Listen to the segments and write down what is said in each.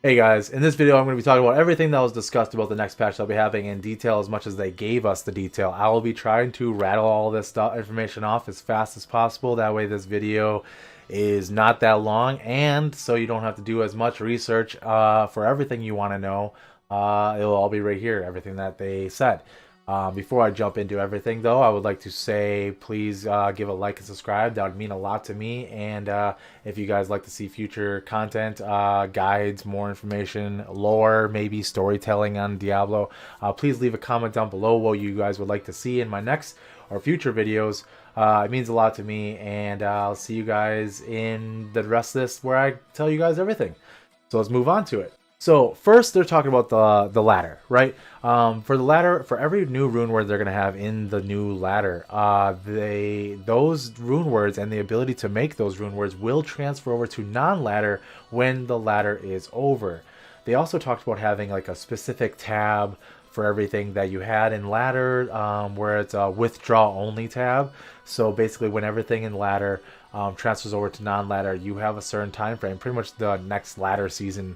Hey guys, in this video I'm going to be talking about everything that was discussed about the next patch they'll be having in detail as much as they gave us the detail. I will be trying to rattle all this information off as fast as possible. That way this video is not that long and so you don't have to do as much research for everything you want to know. It'll all be right here, everything that they said. Before I jump into everything, though, I would like to say please give a like and subscribe. That would mean a lot to me. And if you guys like to see future content, guides, more information, lore, maybe storytelling on Diablo, please leave a comment down below what you guys would like to see in my next or future videos. It means a lot to me, and I'll see you guys in the rest of this where I tell you guys everything. So let's move on to it. So first, they're talking about the ladder, right? For the ladder, for every new rune word they're gonna have in the new ladder, those rune words and the ability to make those rune words will transfer over to non-ladder when the ladder is over. They also talked about having like a specific tab for everything that you had in ladder, where it's a withdraw only tab. So basically, when everything in ladder transfers over to non-ladder, you have a certain time frame, pretty much the next ladder season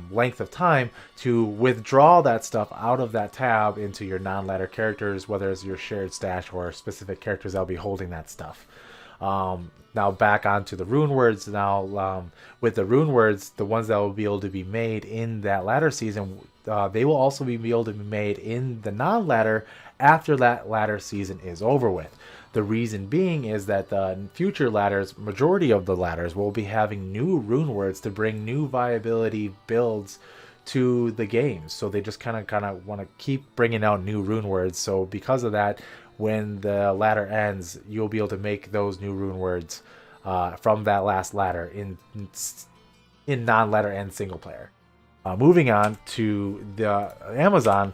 length of time, to withdraw that stuff out of that tab into your non-ladder characters, whether it's your shared stash or specific characters that'll be holding that stuff. Now back onto the rune words. Now with the rune words, the ones that will be able to be made in that ladder season, they will also be able to be made in the non-ladder after that ladder season is over with. The reason being is that the future ladders, majority of the ladders, will be having new rune words to bring new viability builds to the game. So they just kind of want to keep bringing out new rune words. So because of that, when the ladder ends, you'll be able to make those new rune words from that last ladder in non-ladder and single player. Moving on to the Amazon.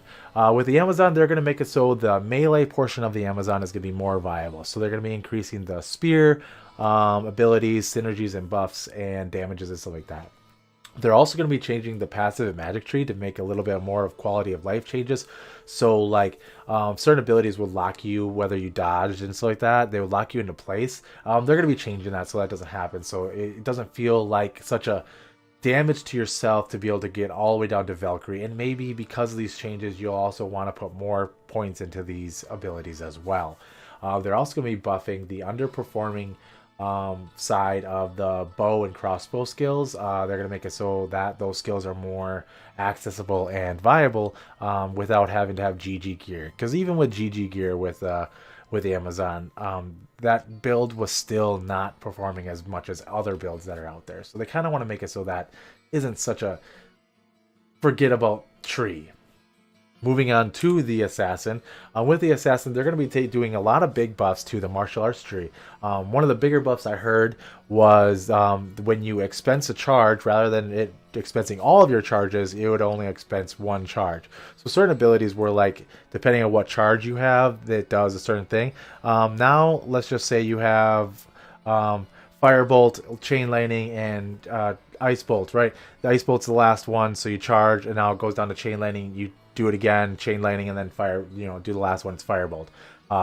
With the Amazon, they're going to make it so the melee portion of the Amazon is going to be more viable. So they're going to be increasing the spear abilities, synergies, and buffs, and damages and stuff like that. They're also going to be changing the passive and magic tree to make a little bit more of quality of life changes. So like certain abilities will lock you, whether you dodged and stuff like that, they will lock you into place. They're going to be changing that so that doesn't happen. So it doesn't feel like such a damage to yourself to be able to get all the way down to Valkyrie. And maybe because of these changes, you'll also want to put more points into these abilities as well. They're also going to be buffing the underperforming side of the bow and crossbow skills. They're going to make it so that those skills are more accessible and viable without having to have GG gear. Because even with GG gear with the Amazon, that build was still not performing as much as other builds that are out there. So they kind of want to make it so that isn't such a forget about tree. Moving on to the Assassin. With the Assassin, they're going to be doing a lot of big buffs to the martial arts tree. One of the bigger buffs I heard was when you expense a charge, rather than it expensing all of your charges, it would only expense one charge. So certain abilities were like, depending on what charge you have, that does a certain thing. Now, let's just say you have Firebolt, Chain Lightning, and Ice Bolt, right? The Ice Bolt's the last one, so you charge, and now it goes down to Chain Lightning. You do it again, Chain Lightning, and then do the last one, it's Firebolt.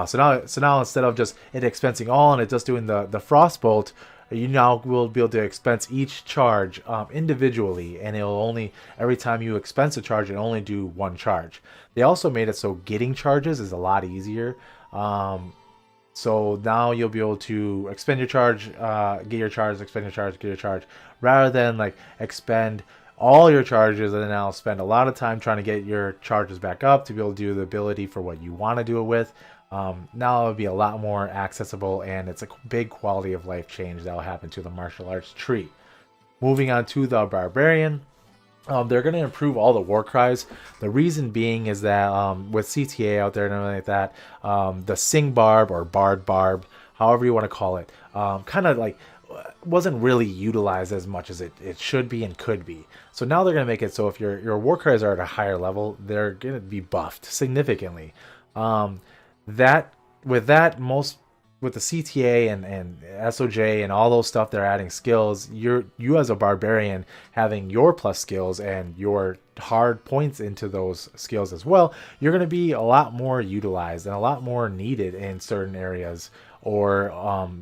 So now instead of just it expensing all and it just doing the Frostbolt, you now will be able to expense each charge individually, and it'll only, every time you expense a charge, it'll only do one charge. They also made it so getting charges is a lot easier. So now you'll be able to expend your charge, get your charge, expend your charge, get your charge, rather than like expend all your charges and then I'll spend a lot of time trying to get your charges back up to be able to do the ability for what you want to do it with. Now it'll be a lot more accessible, and it's a big quality of life change that will happen to the martial arts tree. Moving on to the Barbarian. They're going to improve all the war cries. The reason being is that with CTA out there and everything like that, the Sing Barb or Bard Barb, however you want to call it, kind of like wasn't really utilized as much as it should be and could be. So now they're going to make it so if your war cries are at a higher level, they're going to be buffed significantly. With the CTA and SOJ and all those stuff they're adding skills, you as a barbarian having your plus skills and your hard points into those skills as well, you're going to be a lot more utilized and a lot more needed in certain areas or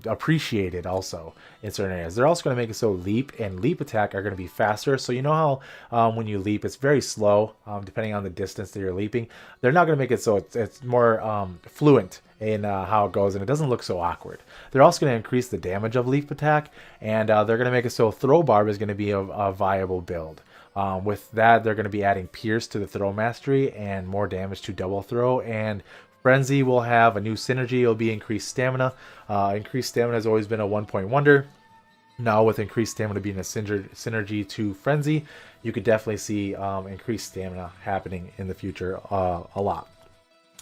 appreciated also in certain areas. They're also going to make it so leap and leap attack are going to be faster. So you know how when you leap, it's very slow depending on the distance that you're leaping. They're not going to make it so it's more fluent in how it goes, and it doesn't look so awkward. They're also going to increase the damage of leap attack, and they're going to make it so throw barb is going to be a viable build. With that, they're going to be adding Pierce to the throw mastery and more damage to double throw. And Frenzy will have a new synergy. It'll be increased stamina. Increased stamina has always been a 1-point wonder. Now with increased stamina being a synergy to Frenzy, you could definitely see increased stamina happening in the future a lot.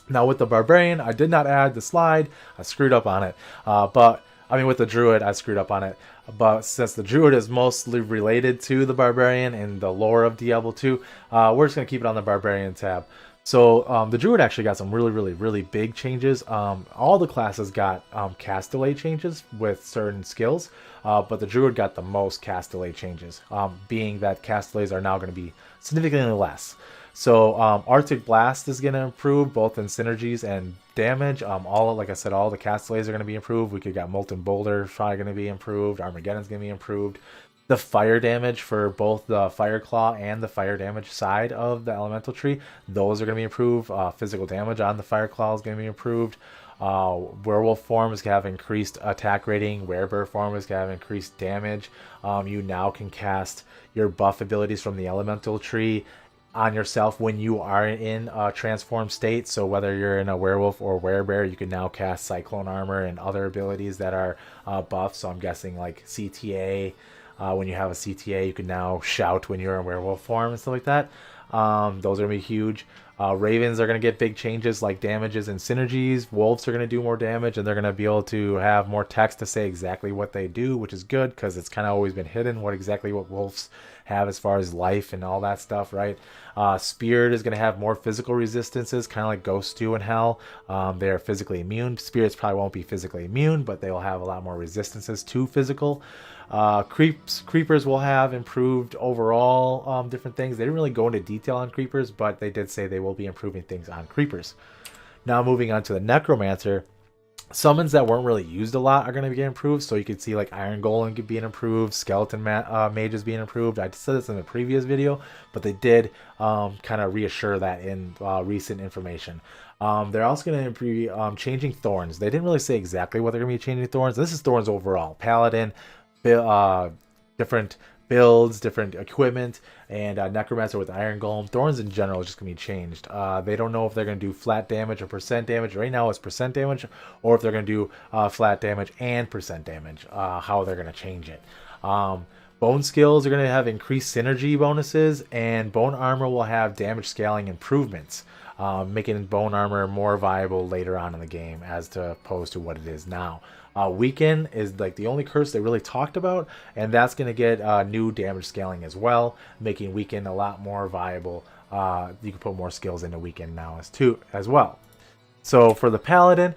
Now with the Barbarian, I did not add the slide. I screwed up on it. With the Druid, I screwed up on it. But since the Druid is mostly related to the Barbarian and the lore of Diablo 2, we're just going to keep it on the Barbarian tab. So the Druid actually got some really big changes. All the classes got cast delay changes with certain skills, but the Druid got the most cast delay changes, being that cast delays are now going to be significantly less. So Arctic Blast is going to improve both in synergies and damage. Like I said, all the cast delays are going to be improved. We could got Molten Boulder probably going to be improved. Armageddon's going to be improved. The fire damage for both the Fire Claw and the fire damage side of the elemental tree, those are going to be improved. Physical damage on the Fire Claw is going to be improved. Werewolf form is going to have increased attack rating. Werebear form is going to have increased damage. You now can cast your buff abilities from the elemental tree on yourself when you are in a transformed state. So whether you're in a werewolf or werebear, you can now cast Cyclone Armor and other abilities that are buffed. So I'm guessing like CTA. When you have a CTA, you can now shout when you're in werewolf form and stuff like that. Those are going to be huge. Ravens are going to get big changes like damages and synergies. Wolves are going to do more damage, and they're going to be able to have more text to say exactly what they do, which is good because it's kind of always been hidden what wolves have as far as life and all that stuff, right? Spirit is going to have more physical resistances, kind of like ghosts do in Hell. They're physically immune. Spirits probably won't be physically immune, but they will have a lot more resistances to physical. Creepers will have improved overall different things. They didn't really go into detail on creepers, but they did say they will be improving things on creepers. Now moving on to the Necromancer. Summons that weren't really used a lot are going to get improved. So you can see like Iron Golem being improved, Skeleton Mages being improved. I said this in the previous video, but they did kind of reassure that in recent information. They're also going to be changing Thorns. They didn't really say exactly what they're going to be changing Thorns. This is Thorns overall. Paladin, different builds, different equipment, and Necromancer with Iron Golem. Thorns in general is just going to be changed. They don't know if they're going to do flat damage or percent damage. Right now it's percent damage, or if they're going to do flat damage and percent damage, how they're going to change it. Bone skills are going to have increased synergy bonuses, and bone armor will have damage scaling improvements, making bone armor more viable later on in the game as opposed to what it is now. Weaken is like the only curse they really talked about, and that's going to get new damage scaling as well, making Weaken a lot more viable. You can put more skills into Weaken now as well. So for the Paladin,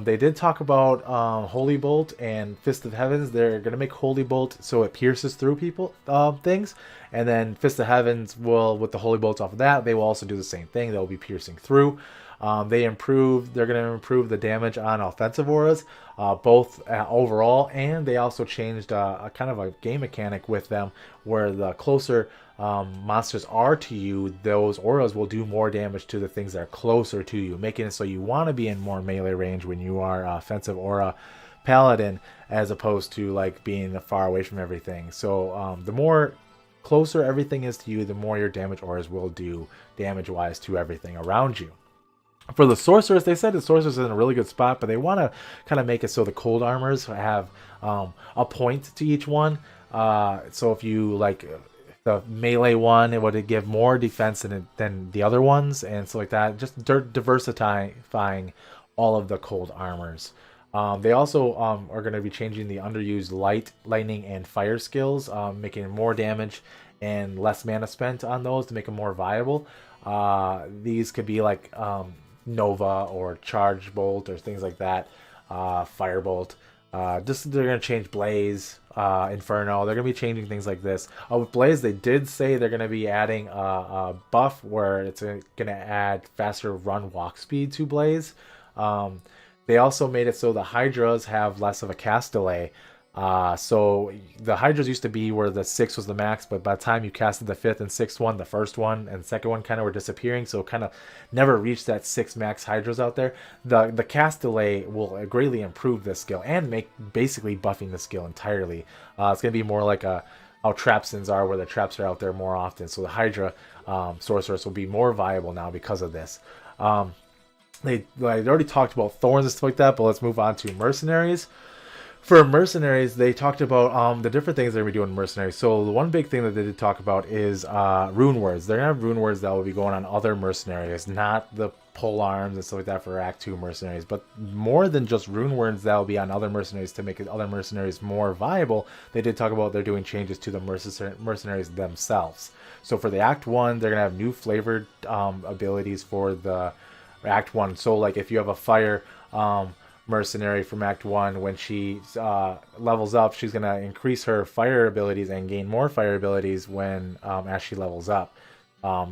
they did talk about Holy Bolt and Fist of Heavens. They're going to make Holy Bolt so it pierces through things. And then Fist of Heavens will, with the Holy Bolts off of that, they will also do the same thing. They'll be piercing through. They're going to improve the damage on offensive auras, both overall, and they also changed a kind of a game mechanic with them where the closer monsters are to you, those auras will do more damage to the things that are closer to you, making it so you want to be in more melee range when you are offensive aura paladin, as opposed to like being far away from everything. So the more closer everything is to you, the more your damage auras will do damage wise to everything around you. For the sorcerers, they said the sorcerers is in a really good spot, but they want to kind of make it so the cold armors have a point to each one. So if you like the melee one, it would give more defense than the other ones, and so like that, just diversifying all of the cold armors. They also are going to be changing the underused light, lightning, and fire skills, making more damage and less mana spent on those to make them more viable. These could be like Nova or Charge Bolt or things like that, Firebolt. They're going to change Blaze, Inferno. They're going to be changing things like this. With Blaze, they did say they're going to be adding a buff where it's going to add faster run walk speed to Blaze. They also made it so the Hydras have less of a cast delay. So the Hydras used to be where the 6 was the max, but by the time you casted the 5th and 6th one, the first one and second one kind of were disappearing, so kind of never reached that 6 max Hydras out there. The cast delay will greatly improve this skill and make basically buffing the skill entirely. It's going to be more like how Trapsins are, where the traps are out there more often, so the Hydra Sorceress will be more viable now because of this. They already talked about Thorns and stuff like that, but let's move on to Mercenaries. For Mercenaries, they talked about the different things they're going to be doing in Mercenaries. So the one big thing that they did talk about is rune words. They're going to have rune words that will be going on other Mercenaries, not the pole arms and stuff like that for Act 2 Mercenaries, but more than just rune words that will be on other Mercenaries to make other Mercenaries more viable. They did talk about they're doing changes to the Mercenaries themselves. So for the Act 1, they're going to have new flavored abilities for the Act 1. So like if you have a fire mercenary from Act 1, when she levels up, she's going to increase her fire abilities and gain more fire abilities when as she levels up.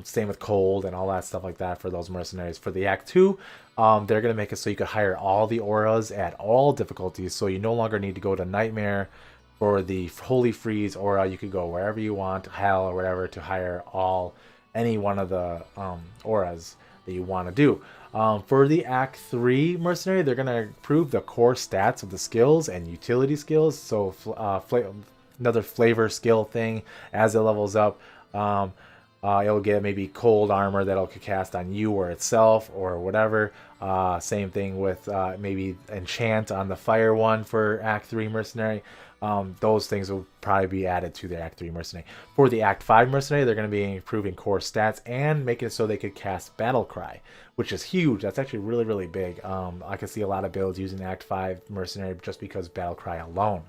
Same with cold and all that stuff like that for those mercenaries. For the Act 2, they're going to make it so you could hire all the auras at all difficulties, so you no longer need to go to Nightmare for the Holy Freeze aura. You could go wherever you want, Hell or whatever, to hire any one of the auras that you want to do. For the Act 3 Mercenary, they're going to improve the core stats of the skills and utility skills. So another flavor skill thing as it levels up. It'll get maybe cold armor that it'll cast on you or itself or whatever. Same thing with maybe enchant on the fire one for Act 3 Mercenary. Those things will probably be added to the Act 3 Mercenary. For the Act 5 Mercenary, they're going to be improving core stats and making it so they could cast Battle Cry, which is huge. That's actually really, really big. I can see a lot of builds using Act 5 Mercenary just because Battle Cry alone.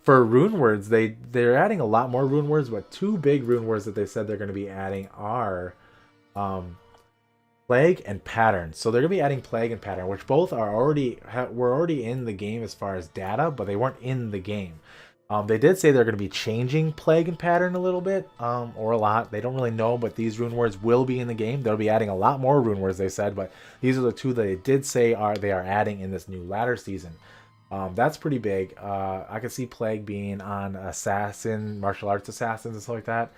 For rune words, they're adding a lot more rune words, but two big rune words that they said they're going to be adding are Plague and Pattern. So they're going to be adding Plague and Pattern, which both are were already in the game as far as data, but they weren't in the game. They did say they're going to be changing Plague and Pattern a little bit, or a lot. They don't really know, but these rune words will be in the game. They'll be adding a lot more rune words, they said, but these are the two that they did say they are adding in this new ladder season. That's pretty big. I could see Plague being on Assassin, Martial Arts Assassins and stuff like that.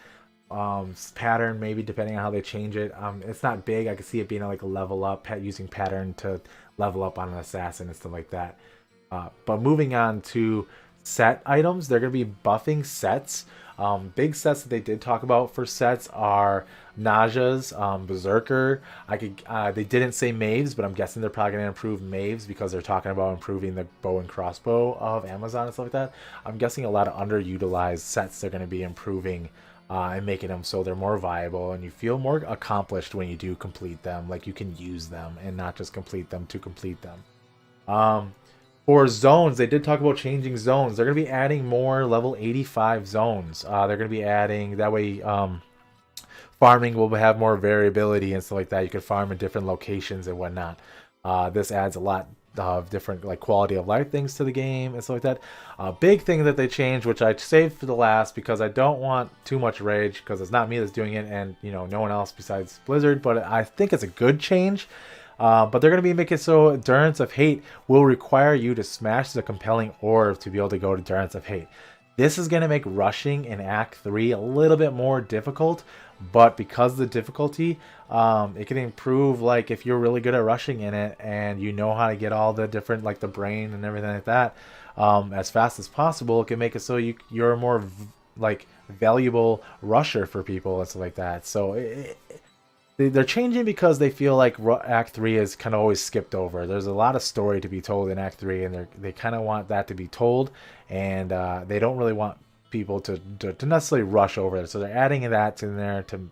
Pattern, maybe, depending on how they change it. It's not big. I could see it being like a level up, using Pattern to level up on an Assassin and stuff like that. But moving on to set items, they're going to be buffing sets. Big sets that they did talk about for sets are Naja's, Berserker. They didn't say Maves, but I'm guessing they're probably going to improve Maves because they're talking about improving the bow and crossbow of Amazon and stuff like that. I'm guessing a lot of underutilized sets they're going to be improving and making them so they're more viable and you feel more accomplished when you do complete them. Like you can use them and not just complete them to complete them. For zones, they did talk about changing zones. They're going to be adding more level 85 zones. They're going to be adding, that way farming will have more variability and stuff like that. You can farm in different locations and whatnot. This adds a lot of different like quality of life things to the game and stuff like that. A big thing that they changed, which I saved for the last because I don't want too much rage because it's not me that's doing it and no one else besides Blizzard, but I think it's a good change. But they're going to be making so Endurance of Hate will require you to smash the compelling orb to be able to go to Endurance of Hate. This is going to make rushing in Act 3 a little bit more difficult, but because of the difficulty, it can improve, like if you're really good at rushing in it and you know how to get all the different, like the brain and everything like that, as fast as possible. It can make it so you're a more like valuable rusher for people and stuff like that. So they're changing because they feel like Act 3 is kind of always skipped over. There's a lot of story to be told in Act 3, and they kind of want that to be told, and they don't really want people to necessarily rush over it. So they're adding that in there to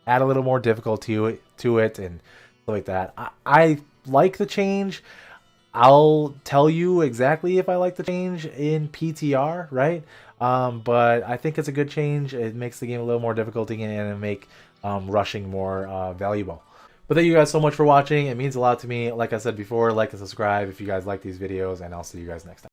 add a little more difficulty to it and stuff like that. I like the change. I'll tell you exactly if I like the change in PTR, right? But I think it's a good change. It makes the game a little more difficult and it make rushing more valuable. But thank you guys so much for watching. It means a lot to me. Like I said before, like and subscribe if you guys like these videos, and I'll see you guys next time.